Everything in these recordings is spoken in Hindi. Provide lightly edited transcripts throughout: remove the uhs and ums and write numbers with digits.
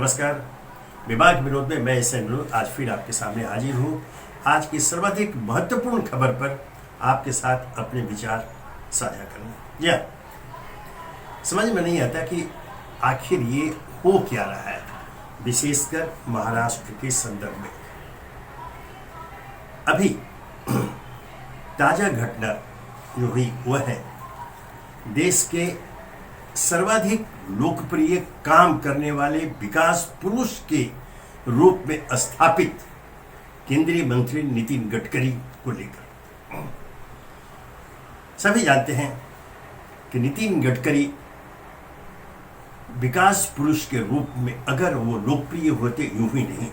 नमस्कार। विभाग विनोद में मैं एस एन विनोद आज फिर आपके सामने हाजिर हूँ। आज की सर्वाधिक महत्वपूर्ण खबर पर आपके साथ अपने विचार साझा करूँ। या समझ में नहीं आता कि आखिर ये हो क्या रहा है, विशेषकर महाराष्ट्र के संदर्भ में। अभी ताजा घटना जो हुई वह है देश के सर्वाधिक लोकप्रिय काम करने वाले विकास पुरुष के रूप में स्थापित केंद्रीय मंत्री नितिन गडकरी को लेकर। सभी जानते हैं कि नितिन गडकरी विकास पुरुष के रूप में अगर वो लोकप्रिय होते यूं ही नहीं,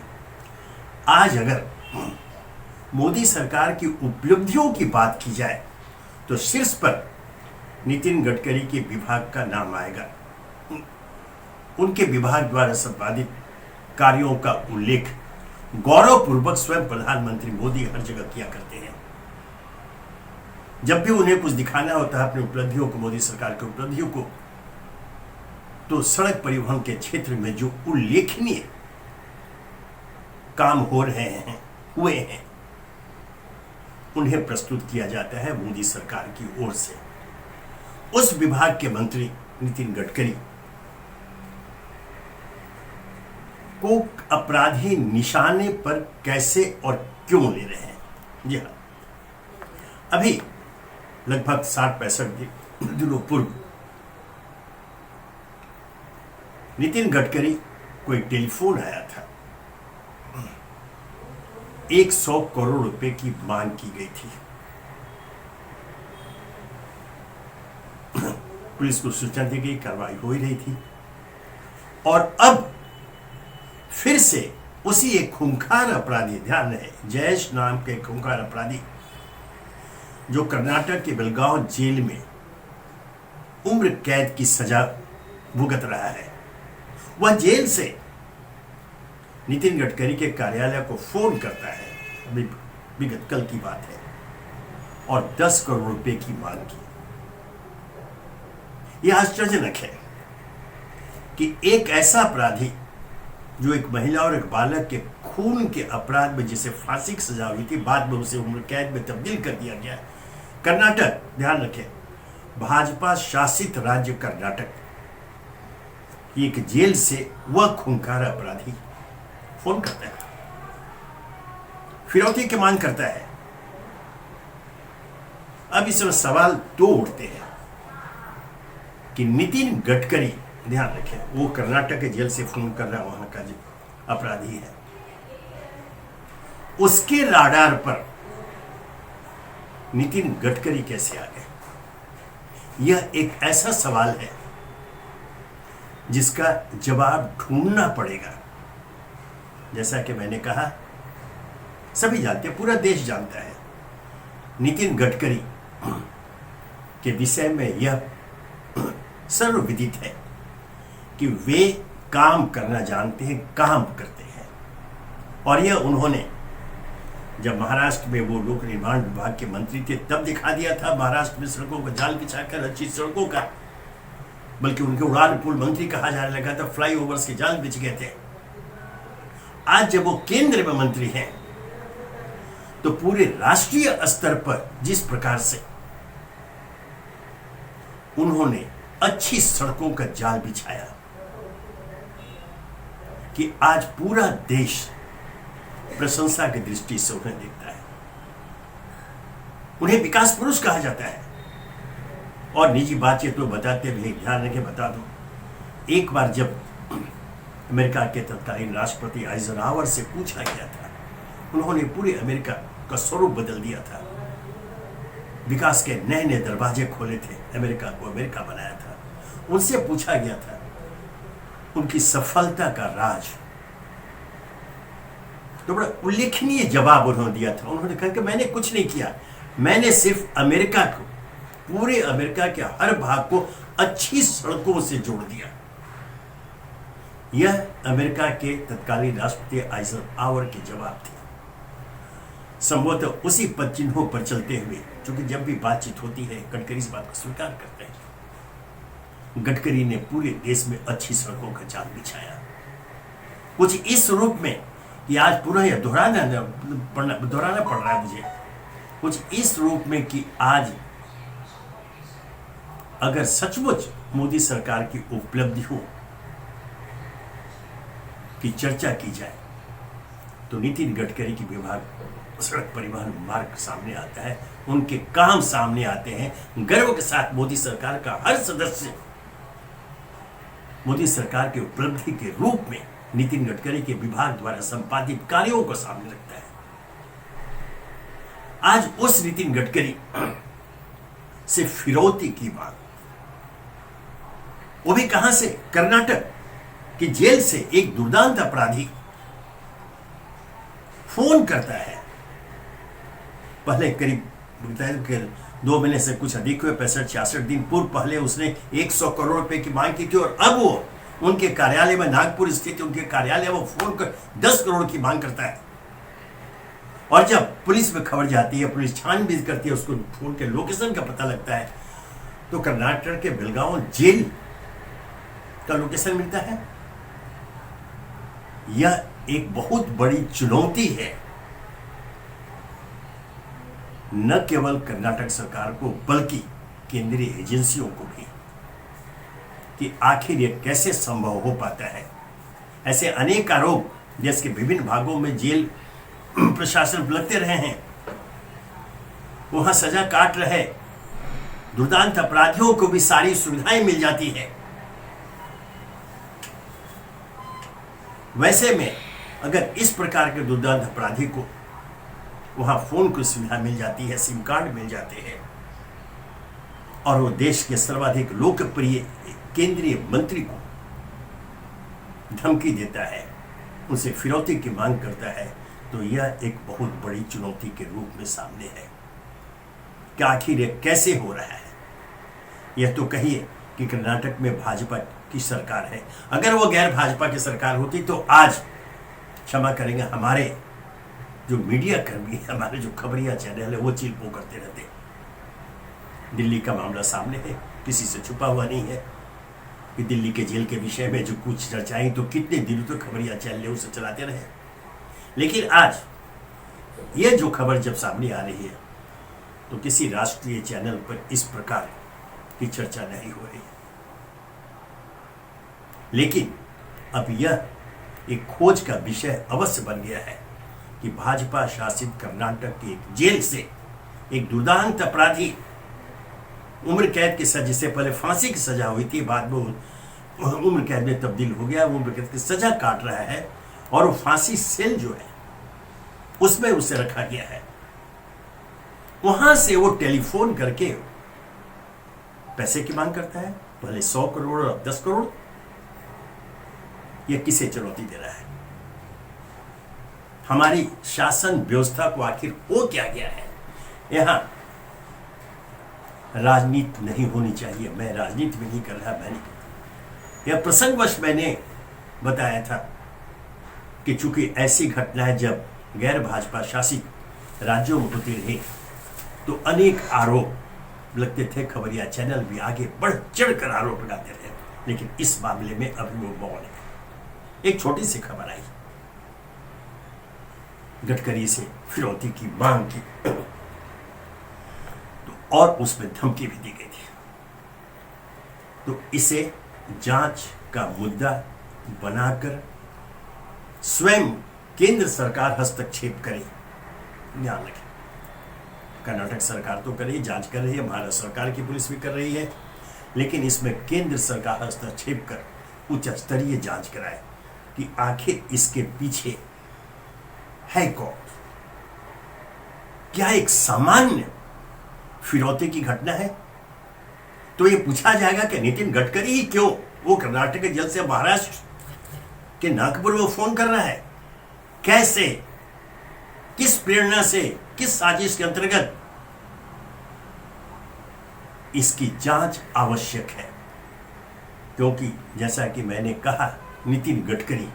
आज अगर मोदी सरकार की उपलब्धियों की बात की जाए तो शीर्ष पर नितिन गडकरी के विभाग का नाम आएगा। उनके विभाग द्वारा संपादित कार्यों का उल्लेख गौरवपूर्वक स्वयं प्रधानमंत्री मोदी हर जगह किया करते हैं। जब भी उन्हें कुछ दिखाना होता है अपनी उपलब्धियों को, मोदी सरकार की उपलब्धियों को, तो सड़क परिवहन के क्षेत्र में जो उल्लेखनीय काम हो रहे हैं, हुए हैं, उन्हें प्रस्तुत किया जाता है मोदी सरकार की ओर से। उस विभाग के मंत्री नितिन गडकरी को अपराधी निशाने पर कैसे और क्यों ले रहे हैं? जी हाँ, अभी लगभग 60-65 दिनों पूर्व नितिन गडकरी को एक टेलीफोन आया था। 100 करोड़ रुपए की मांग की गई थी। पुलिस को सूचना दी गई, कार्रवाई हो ही रही थी और अब फिर से उसी एक खूंखार अपराधी, ध्यान रहे, जयेश नाम के खूंखार अपराधी जो कर्नाटक के बेलगांव जेल में उम्र कैद की सजा भुगत रहा है, वह जेल से नितिन गडकरी के कार्यालय को फोन करता है। अभी विगत कल की बात है और 10 करोड़ रुपए की मांग की। यह आश्चर्यजनक है कि एक ऐसा अपराधी जो एक महिला और एक बालक के खून के अपराध में जिसे फांसी की सजा हुई थी, बाद में उसे उम्र कैद में तब्दील कर दिया गया। कर्नाटक, ध्यान रखें, भाजपा शासित राज्य कर्नाटक की एक जेल से वह खूंखार अपराधी फोन करता है, फिरौती की मांग करता है। अब इसमें सवाल दो उठते हैं कि नितिन गडकरी, ध्यान रखें, वो कर्नाटक के जेल से फोन कर रहा है, वहां का जो अपराधी है, उसके राडार पर नितिन गडकरी कैसे आ गए? यह एक ऐसा सवाल है जिसका जवाब ढूंढना पड़ेगा। जैसा कि मैंने कहा, सभी जानते हैं, पूरा देश जानता है, नितिन गडकरी के विषय में यह सर्वविदित है कि वे काम करना जानते हैं, काम करते हैं। और यह उन्होंने जब महाराष्ट्र में वो लोक निर्माण विभाग के मंत्री थे तब दिखा दिया था। महाराष्ट्र में सड़कों का जाल बिछाकर, अच्छी सड़कों का, बल्कि उनके उड़ान पुल मंत्री कहा जाने लगा था, फ्लाईओवर्स के जाल बिछ गए थे। आज जब वो केंद्र में मंत्री हैं तो पूरे राष्ट्रीय स्तर पर जिस प्रकार से उन्होंने अच्छी सड़कों का जाल बिछाया कि आज पूरा देश प्रशंसा की दृष्टि से उन्हें देखता है। उन्हें विकास पुरुष कहा जाता है। और निजी बातचीत में बताते हुए ध्यान रखें, बता दूं, एक बार जब अमेरिका के तत्कालीन राष्ट्रपति आइजनहावर से पूछा गया था, उन्होंने पूरे अमेरिका का स्वरूप बदल दिया था, विकास के नए नए दरवाजे खोले थे, अमेरिका को अमेरिका बनाया था। उनसे पूछा गया था उनकी सफलता का राज, तो बड़ा उल्लेखनीय जवाब उन्होंने दिया था। उन्होंने कहा कि मैंने कुछ नहीं किया, मैंने सिर्फ अमेरिका को, पूरे अमेरिका के हर भाग को अच्छी सड़कों से जोड़ दिया। यह अमेरिका के तत्कालीन राष्ट्रपति आइजनहावर के जवाब थे। संभवतः उसी पद चिन्हों पर चलते हुए, क्योंकि जब भी बातचीत होती है गडकरी इस बात को स्वीकार करते हैं, गडकरी ने पूरे देश में अच्छी सड़कों का जाल बिछाया। कुछ इस रूप में कि आज पूरा यह दोहराना पड़ रहा है मुझे, कुछ इस रूप में कि आज अगर सचमुच मोदी सरकार की उपलब्धियों की चर्चा की जाए तो नितिन गडकरी की विभाग सड़क परिवहन मार्ग सामने आता है, उनके काम सामने आते हैं। गर्व के साथ मोदी सरकार का हर सदस्य मोदी सरकार की उपलब्धि के रूप में नितिन गडकरी के विभाग द्वारा संपादित कार्यों को सामने रखता है। आज उस नितिन गडकरी से फिरौती की मांग, वो भी कहां से? कर्नाटक की जेल से एक दुर्दांत अपराधी फोन करता है। पहले करीब 2 महीने से कुछ अधिक हुए, 65-66 दिन पूर्व पहले उसने 100 करोड़ रुपए की मांग की थी और अब वो उनके कार्यालय में, नागपुर स्थित उनके कार्यालय, वो फोन कर 10 करोड़ की मांग करता है। और जब पुलिस में खबर जाती है, पुलिस छानबीन करती है, उसको फोन के लोकेशन का पता लगता है तो कर्नाटक के बेलगांव जेल का लोकेशन मिलता है। यह एक बहुत बड़ी चुनौती है न केवल कर्नाटक सरकार को बल्कि केंद्रीय एजेंसियों को भी, कि आखिर यह कैसे संभव हो पाता है। ऐसे अनेक आरोप देश के विभिन्न भागों में जेल प्रशासन लगते रहे हैं, वहां सजा काट रहे दुर्दांत अपराधियों को भी सारी सुविधाएं मिल जाती है। वैसे में अगर इस प्रकार के दुर्दांत अपराधी को वहां फोन की सुविधा मिल जाती है, सिम कार्ड मिल जाते हैं, और वो देश के सर्वाधिक लोकप्रिय केंद्रीय मंत्री को धमकी देता है, उनसे फिरौती की मांग करता है, तो यह एक बहुत बड़ी चुनौती के रूप में सामने है कि आखिर यह कैसे हो रहा है। यह तो कहिए कि कर्नाटक में भाजपा की सरकार है, अगर वो गैर भाजपा की सरकार होती तो आज, क्षमा करेंगे, हमारे जो मीडिया कर्मी है, हमारे जो खबरिया चैनल है, वो चिल्पो करते रहते। दिल्ली का मामला सामने है, किसी से छुपा हुआ नहीं है कि दिल्ली के जेल के विषय में जो कुछ चर्चाएं तो कितने दिनों तक खबरिया चैनल उसे चलाते रहे। लेकिन आज ये जो खबर जब सामने आ रही है तो किसी राष्ट्रीय चैनल पर इस प्रकार की चर्चा नहीं हो रही है। लेकिन अब यह एक खोज का विषय अवश्य बन गया है कि भाजपा शासित कर्नाटक के एक जेल से एक दुर्दांत अपराधी, उम्र कैद की सजा, जिससे पहले फांसी की सजा हुई थी, बाद में उम्र कैद में तब्दील हो गया, उम्र कैद की सजा काट रहा है, और वो फांसी सेल जो है उसमें उसे रखा गया है। वहां से वो टेलीफोन करके पैसे की मांग करता है, पहले 100 करोड़ और 10 करोड़। यह किसे चुनौती दे रहा है? हमारी शासन व्यवस्था को आखिर हो क्या गया है? यहां राजनीति नहीं होनी चाहिए, मैं राजनीति में नहीं कर रहा, मैंने यह प्रसंगवश मैंने बताया था कि चूंकि ऐसी घटनाएं जब गैर भाजपा शासित राज्यों में होती रही तो अनेक आरोप लगते थे, खबरिया चैनल भी आगे बढ़ चढ़कर आरोप लगाते रहे, लेकिन इस मामले में अभी वो मौन है। एक छोटी सी खबर आई, गडकरी से फिरौती की मांग की तो और उसमें धमकी भी दी गई थी, तो इसे जांच का मुद्दा बनाकर स्वयं केंद्र सरकार हस्तक्षेप करे। ध्यान रखें, कर्नाटक सरकार तो कर रही है, जांच कर रही है, महाराष्ट्र सरकार की पुलिस भी कर रही है, लेकिन इसमें केंद्र सरकार हस्तक्षेप कर उच्च स्तरीय जांच कराए कि आखिर इसके पीछे है कौन। क्या एक सामान्य फिरौती की घटना है? तो यह पूछा जाएगा कि नितिन गडकरी ही क्यों वो कर्नाटक के जेल से महाराष्ट्र के नागपुर में फोन कर रहा है? कैसे, किस प्रेरणा से, किस साजिश के अंतर्गत? इसकी जांच आवश्यक है, क्योंकि जैसा कि मैंने कहा, नितिन गडकरी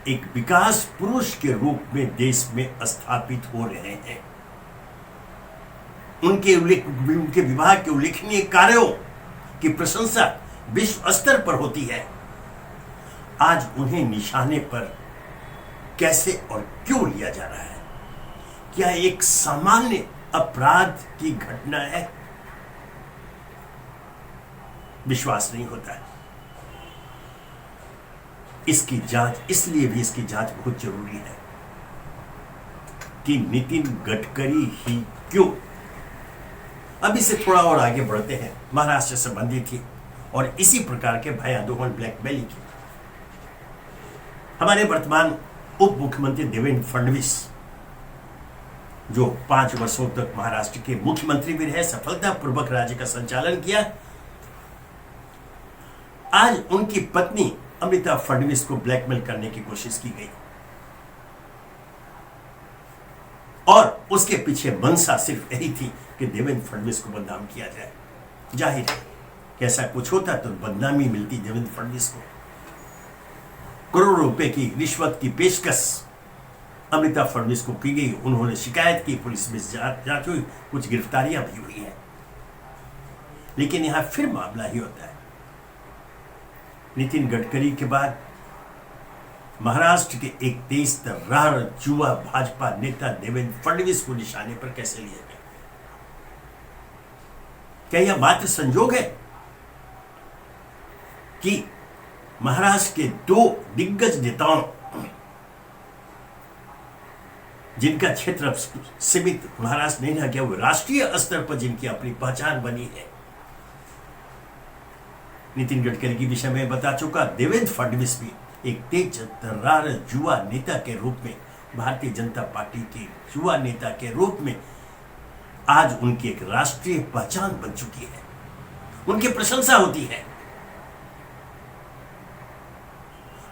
एक विकास पुरुष के रूप में देश में स्थापित हो रहे हैं। उनके विभाग के उल्लेखनीय कार्यों की प्रशंसा विश्व स्तर पर होती है। आज उन्हें निशाने पर कैसे और क्यों लिया जा रहा है? क्या एक सामान्य अपराध की घटना है? विश्वास नहीं होता है। इसकी जांच, इसलिए भी इसकी जांच बहुत जरूरी है कि नितिन गडकरी ही क्यों। अब इसे थोड़ा और आगे बढ़ते हैं। महाराष्ट्र से संबंधित थी और इसी प्रकार के भयादोहन ब्लैकमेलिंग की हमारे वर्तमान उप मुख्यमंत्री देवेंद्र फडणवीस, जो 5 वर्षों तक महाराष्ट्र के मुख्यमंत्री भी रहे, सफलतापूर्वक राज्य का संचालन किया, आज उनकी पत्नी अमृता फडणवीस को ब्लैकमेल करने की कोशिश की गई और उसके पीछे मंशा सिर्फ यही थी कि देवेंद्र फडणवीस को बदनाम किया जाए। जाहिर है कि ऐसा कुछ होता तो बदनामी मिलती देवेंद्र फडणवीस को। करोड़ों रुपए की रिश्वत की पेशकश अमृता फडणवीस को की गई। उन्होंने शिकायत की, पुलिस में जांच हुई, कुछ गिरफ्तारियां भी हुई हैं। लेकिन यहां फिर मामला ही होता है, नितिन गडकरी के बाद महाराष्ट्र के एक तेज तर्रार युवा भाजपा नेता देवेंद्र फडणवीस को निशाने पर कैसे लिया गया? क्या यह मात्र संयोग है कि महाराष्ट्र के 2 दिग्गज नेताओं, जिनका क्षेत्र सीमित महाराष्ट्र नहीं रह गया, वो राष्ट्रीय स्तर पर जिनकी अपनी पहचान बनी है। नितिन गडकरी के विषय में बता चुका, देवेंद्र फडणवीस भी एक तेज तर्रार युवा नेता के रूप में, भारतीय जनता पार्टी के युवा नेता के रूप में आज उनकी एक राष्ट्रीय पहचान बन चुकी है, उनकी प्रशंसा होती है।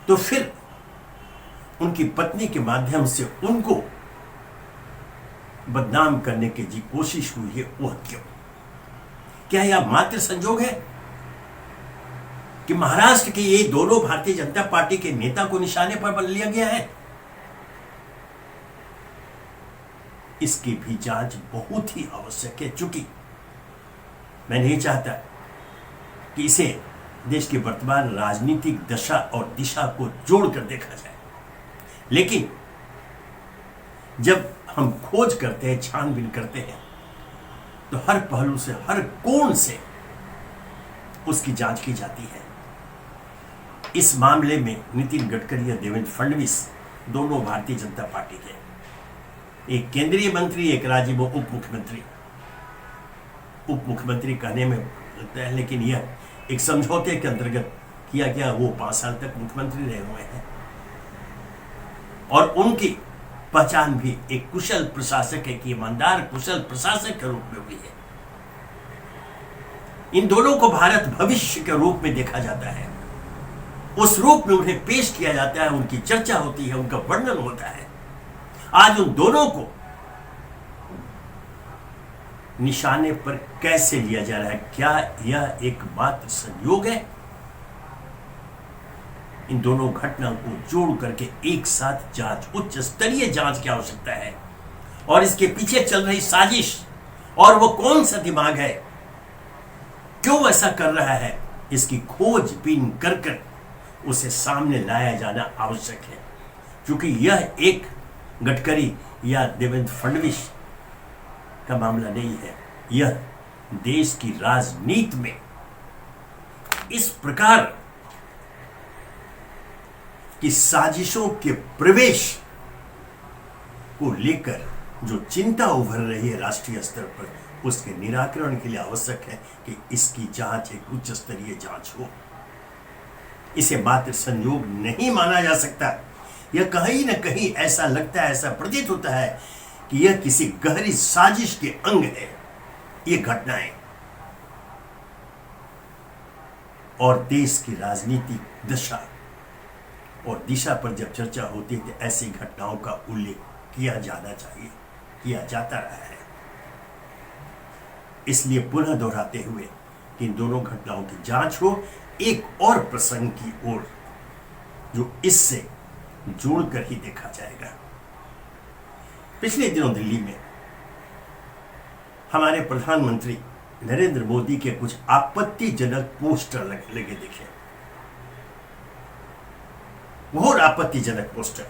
तो फिर उनकी पत्नी के माध्यम से उनको बदनाम करने की जी कोशिश हुई है, वह क्यों? क्या यह मात्र संयोग है कि महाराष्ट्र के ये दोनों भारतीय जनता पार्टी के नेता को निशाने पर लिया गया है? इसकी भी जांच बहुत ही आवश्यक है, चूंकि मैं नहीं चाहता कि इसे देश की वर्तमान राजनीतिक दशा और दिशा को जोड़कर देखा जाए। लेकिन जब हम खोज करते हैं, छानबीन करते हैं, तो हर पहलू से, हर कोण से उसकी जांच की जाती है। इस मामले में नितिन गडकरी और देवेंद्र फडणवीस दोनों भारतीय जनता पार्टी के, एक केंद्रीय मंत्री, एक राज्य में उप मुख्यमंत्री। उप मुख्यमंत्री कहने में लगता है, लेकिन यह एक समझौते के अंतर्गत किया गया। वो 5 साल तक मुख्यमंत्री रहे हुए हैं और उनकी पहचान भी एक कुशल प्रशासक, एक ईमानदार कुशल प्रशासक के रूप में हुई है। इन दोनों को भारत भविष्य के रूप में देखा जाता है, उस रूप में उन्हें पेश किया जाता है, उनकी चर्चा होती है, उनका वर्णन होता है। आज उन दोनों को निशाने पर कैसे लिया जा रहा है? क्या यह एकमात्र संयोग है? इन दोनों घटनाओं को जोड़ करके एक साथ जांच, उच्च स्तरीय जांच की आवश्यकता है। और इसके पीछे चल रही साजिश, और वो कौन सा दिमाग है, क्यों ऐसा कर रहा है, इसकी खोजबीन कर कर उसे सामने लाया जाना आवश्यक है। क्योंकि यह एक गडकरी या देवेंद्र फडणवीस का मामला नहीं है, यह देश की राजनीति में इस प्रकार की साजिशों के प्रवेश को लेकर जो चिंता उभर रही है राष्ट्रीय स्तर पर, उसके निराकरण के लिए आवश्यक है कि इसकी जांच एक उच्च स्तरीय जांच हो। इसे मात्र संयोग नहीं माना जा सकता। यह कहीं न कहीं ऐसा लगता है, ऐसा प्रतीत होता है कि यह किसी गहरी साजिश के अंग है। ये घटनाएं और देश की राजनीतिक दशा और दिशा पर जब चर्चा होती है तो ऐसी घटनाओं का उल्लेख किया जाना चाहिए, किया जाता रहा है। इसलिए पुनः दोहराते हुए कि इन दोनों घटनाओं की जांच हो, एक और प्रसंग की ओर जो इससे जोड़कर ही देखा जाएगा। पिछले दिनों दिल्ली में हमारे प्रधानमंत्री नरेंद्र मोदी के कुछ आपत्तिजनक पोस्टर लगे दिखे। घोर आपत्तिजनक पोस्टर।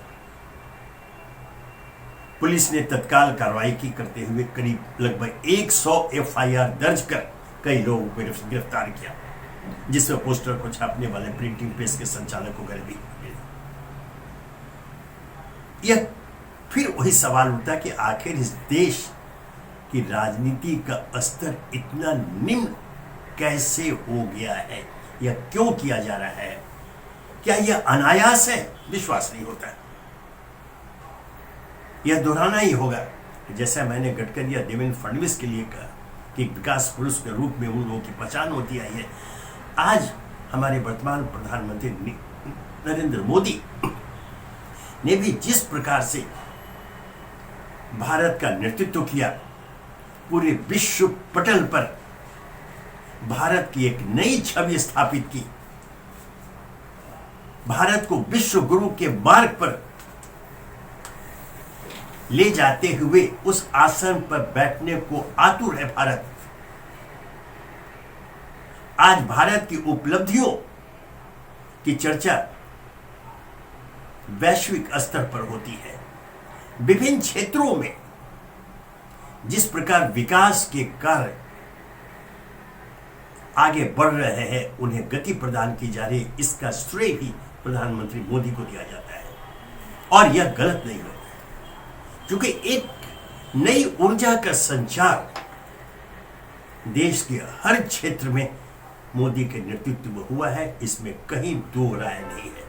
पुलिस ने तत्काल कार्रवाई की करते हुए करीब लगभग 100 एफआईआर दर्ज कर कई लोगों को गिरफ्तार किया, जिसमें पोस्टर को छापने वाले प्रिंटिंग प्रेस के संचालक को भी। यह फिर वही सवाल उठता कि आखिर इस देश की राजनीति का स्तर इतना निम्न कैसे हो गया है, यह क्यों किया जा रहा है? क्या यह अनायास है? विश्वास नहीं होता। यह दोहराना ही होगा, जैसा मैंने गडकरी या देवेंद्र फडणवीस के लिए कहा कि विकास पुरुष के रूप में उन लोगों की पहचान होती आई है। आज हमारे वर्तमान प्रधानमंत्री नरेंद्र मोदी ने भी जिस प्रकार से भारत का नेतृत्व किया, पूरे विश्व पटल पर भारत की एक नई छवि स्थापित की, भारत को विश्व गुरु के मार्ग पर ले जाते हुए उस आसन पर बैठने को आतुर है भारत। आज भारत की उपलब्धियों की चर्चा वैश्विक स्तर पर होती है। विभिन्न क्षेत्रों में जिस प्रकार विकास के कार्य आगे बढ़ रहे हैं, उन्हें गति प्रदान की जा रही है, इसका श्रेय भी प्रधानमंत्री मोदी को दिया जाता है। और यह गलत नहीं होता, क्योंकि एक नई ऊर्जा का संचार देश के हर क्षेत्र में मोदी के नेतृत्व में हुआ है, इसमें कहीं दो राय नहीं है।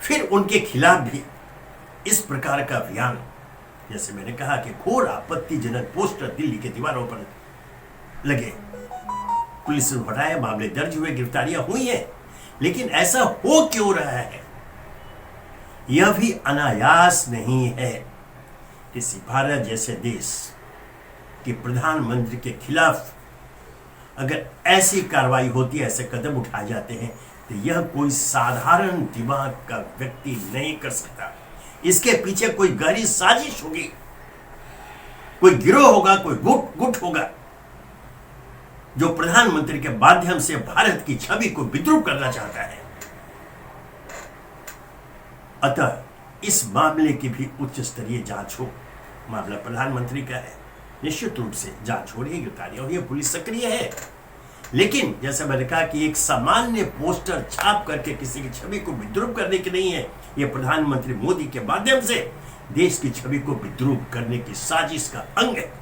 फिर उनके खिलाफ भी इस प्रकार का अभियान, जैसे मैंने कहा कि घोर आपत्तिजनक पोस्टर दिल्ली के दीवारों पर लगे, पुलिस ने हटाया, मामले दर्ज हुए, गिरफ्तारियां हुई हैं, लेकिन ऐसा हो क्यों रहा है? यह भी अनायास नहीं है। किसी भारत जैसे देश के प्रधानमंत्री के खिलाफ अगर ऐसी कार्रवाई होती है, ऐसे कदम उठाए जाते हैं, तो यह कोई साधारण दिमाग का व्यक्ति नहीं कर सकता। इसके पीछे कोई गहरी साजिश होगी, कोई गिरोह होगा, कोई गुट होगा, जो प्रधानमंत्री के माध्यम से भारत की छवि को विद्रूप करना चाहता है। अतः इस मामले की भी उच्च स्तरीय जांच हो। मामला प्रधानमंत्री का है, निश्चित रूप से जांच हो रही है, गिरफ्तारियां हो रही है, पुलिस सक्रिय है। लेकिन जैसे मैंने कहा कि एक सामान्य पोस्टर छाप करके किसी की छवि को विद्रूप करने की नहीं है, यह प्रधानमंत्री मोदी के माध्यम से देश की छवि को विद्रूप करने की साजिश का अंग है।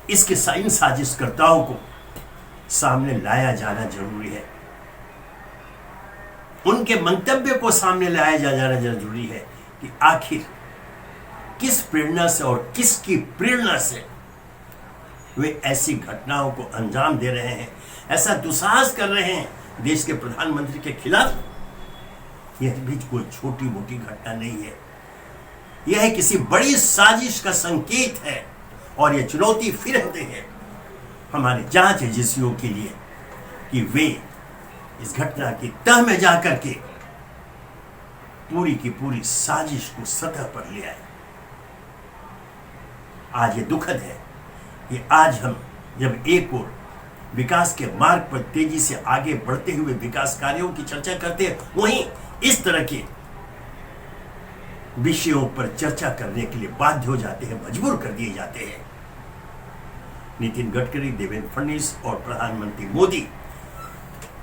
इसके इन साजिशकर्ताओं को सामने लाया जाना जरूरी है, उनके मंतव्य को सामने लाया जाना जरूरी है कि आखिर किस प्रेरणा से और किसकी प्रेरणा से वे ऐसी घटनाओं को अंजाम दे रहे हैं, ऐसा दुस्साहस कर रहे हैं देश के प्रधानमंत्री के खिलाफ। यह भी कोई छोटी मोटी घटना नहीं है, यह किसी बड़ी साजिश का संकेत है। और यह चुनौती फिर होते हैं हमारे जांच एजेंसियों के लिए कि वे इस घटना की तह में जाकर के पूरी की पूरी साजिश को सतह पर ले आए। आज ये दुखद है कि आज हम जब एक और विकास के मार्ग पर तेजी से आगे बढ़ते हुए विकास कार्यों की चर्चा करते हैं, वहीं इस तरह के विषयों पर चर्चा करने के लिए बाध्य हो जाते हैं, मजबूर कर दिए जाते हैं। नितिन गडकरी, देवेंद्र फडणवीस और प्रधानमंत्री मोदी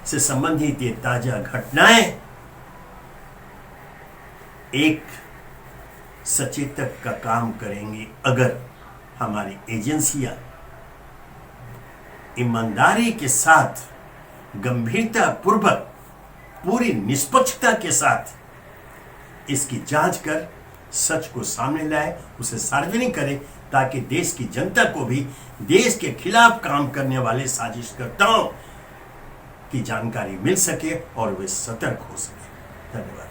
से संबंधित ये ताजा घटनाएं एक सचेतक का काम करेंगी अगर हमारी एजेंसियां ईमानदारी के साथ, गंभीरता पूर्वक, पूरी निष्पक्षता के साथ इसकी जांच कर सच को सामने लाए, उसे सार्वजनिक करें, ताकि देश की जनता को भी देश के खिलाफ काम करने वाले साजिशकर्ताओं की जानकारी मिल सके और वे सतर्क हो सके। धन्यवाद।